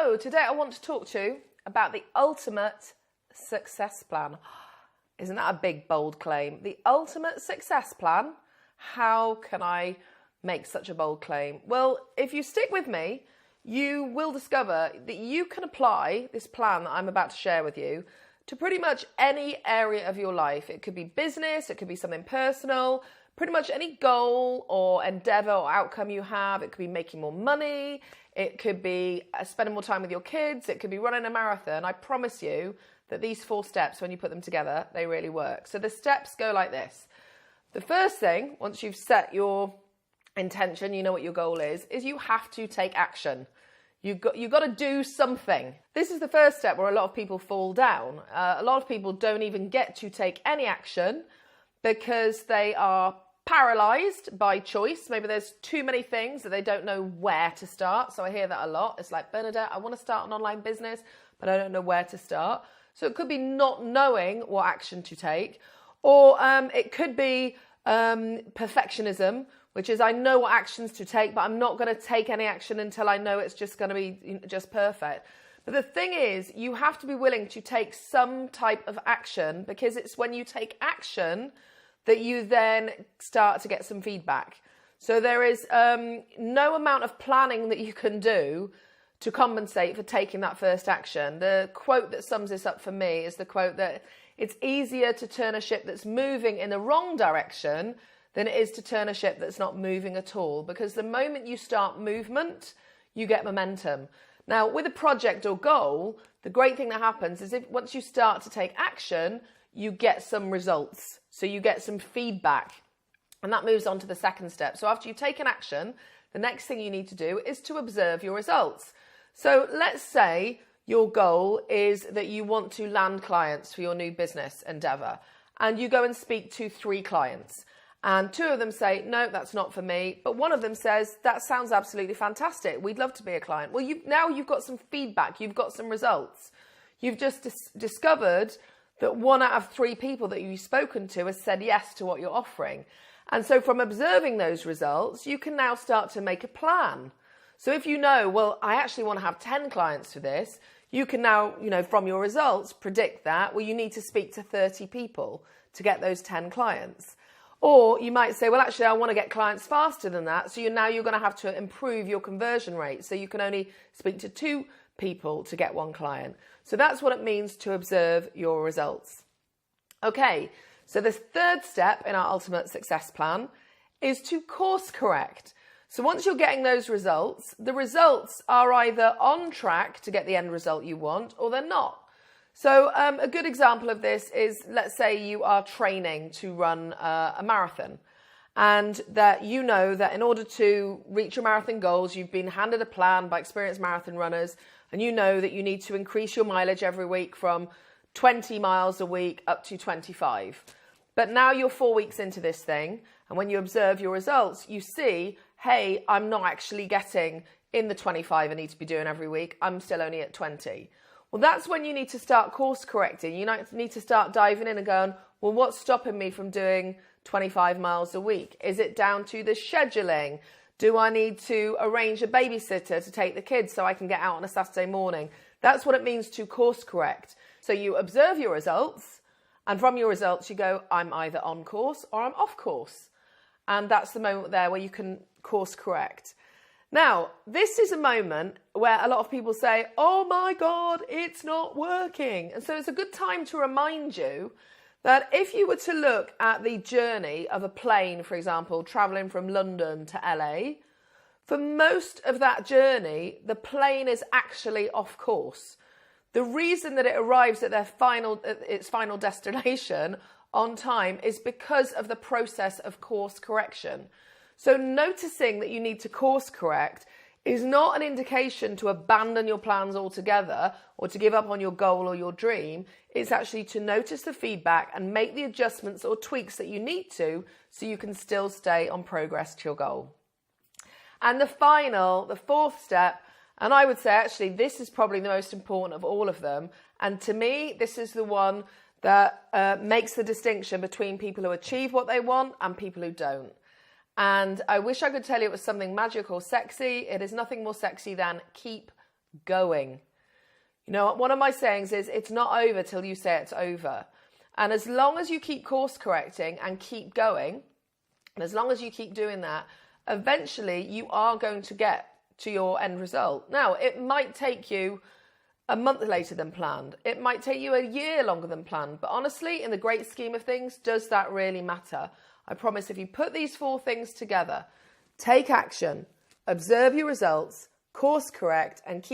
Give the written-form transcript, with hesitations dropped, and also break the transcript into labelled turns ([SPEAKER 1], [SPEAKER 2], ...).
[SPEAKER 1] So today I want to talk to you about the ultimate success plan. Isn't that a big, bold claim? The ultimate success plan? How can I make such a bold claim? Well, if you stick with me, you will discover that you can apply this plan that I'm about to share with you to pretty much any area of your life. It could be business, it could be something personal, pretty much any goal or endeavor or outcome you have. It could be making more money, it could be spending more time with your kids, it could be running a marathon. I promise you that these 4 steps, when you put them together, they really work. So the steps go like this. The first thing, once you've set your intention, you know what your goal is you have to take action. You've got to do something. This is the first step where a lot of people fall down. A lot of people don't even get to take any action because they are paralyzed by choice. Maybe there's too many things that they don't know where to start. So I hear that a lot. It's like, Bernadette, I want to start an online business, but I don't know where to start. So it could be not knowing what action to take, or it could be perfectionism, which is I know what actions to take, but I'm not going to take any action until I know it's just going to be just perfect. But the thing is, you have to be willing to take some type of action, because it's when you take action that you then start to get some feedback. So there is no amount of planning that you can do to compensate for taking that first action. The quote that sums this up for me is the quote that it's easier to turn a ship that's moving in the wrong direction than it is to turn a ship that's not moving at all. Because the moment you start movement, you get momentum. Now, with a project or goal, the great thing that happens is if once you start to take action, you get some results. So you get some feedback. And that moves on to the second step. So after you've taken action, the next thing you need to do is to observe your results. So let's say your goal is that you want to land clients for your new business endeavor. And you go and speak to 3 clients. And 2 of them say, no, that's not for me. But one of them says, that sounds absolutely fantastic. We'd love to be a client. Well, now you've got some feedback. You've got some results. You've just discovered that 1 out of 3 people that you've spoken to has said yes to what you're offering. And so from observing those results, you can now start to make a plan. So if you know, well, I actually want to have 10 clients for this, you can now, from your results, predict that, well, you need to speak to 30 people to get those 10 clients. Or you might say, well, actually, I want to get clients faster than that. So you're going to have to improve your conversion rate. So you can only speak to 2 people to get 1 client. So that's what it means to observe your results. Okay, so the third step in our ultimate success plan is to course correct. So once you're getting those results, the results are either on track to get the end result you want, or they're not. So a good example of this is, let's say you are training to run a marathon, and that you know that in order to reach your marathon goals, you've been handed a plan by experienced marathon runners, and you know that you need to increase your mileage every week from 20 miles a week up to 25. But now you're 4 weeks into this thing, and when you observe your results, you see, hey, I'm not actually getting in the 25 I need to be doing every week. I'm still only at 20. Well, that's when you need to start course correcting. You need to start diving in and going, well, what's stopping me from doing 25 miles a week? Is it down to the scheduling? Do I need to arrange a babysitter to take the kids so I can get out on a Saturday morning? That's what it means to course correct. So you observe your results, and from your results you go, I'm either on course or I'm off course. And that's the moment there where you can course correct. Now, this is a moment where a lot of people say, oh my God, it's not working. And so it's a good time to remind you that if you were to look at the journey of a plane, for example, traveling from London to LA, for most of that journey, the plane is actually off course. The reason that it arrives at its final destination on time is because of the process of course correction. So noticing that you need to course correct is not an indication to abandon your plans altogether or to give up on your goal or your dream. It's actually to notice the feedback and make the adjustments or tweaks that you need to so you can still stay on progress to your goal. And the 4th step, and I would say actually this is probably the most important of all of them. And to me, this is the one that makes the distinction between people who achieve what they want and people who don't. And I wish I could tell you it was something magic or sexy. It is nothing more sexy than keep going. You know, one of my sayings is, it's not over till you say it's over. And as long as you keep course correcting and keep going, and as long as you keep doing that, eventually you are going to get to your end result. Now, it might take you a month later than planned. It might take you a year longer than planned. But honestly, in the great scheme of things, does that really matter? I promise if you put these 4 things together, take action, observe your results, course correct, and keep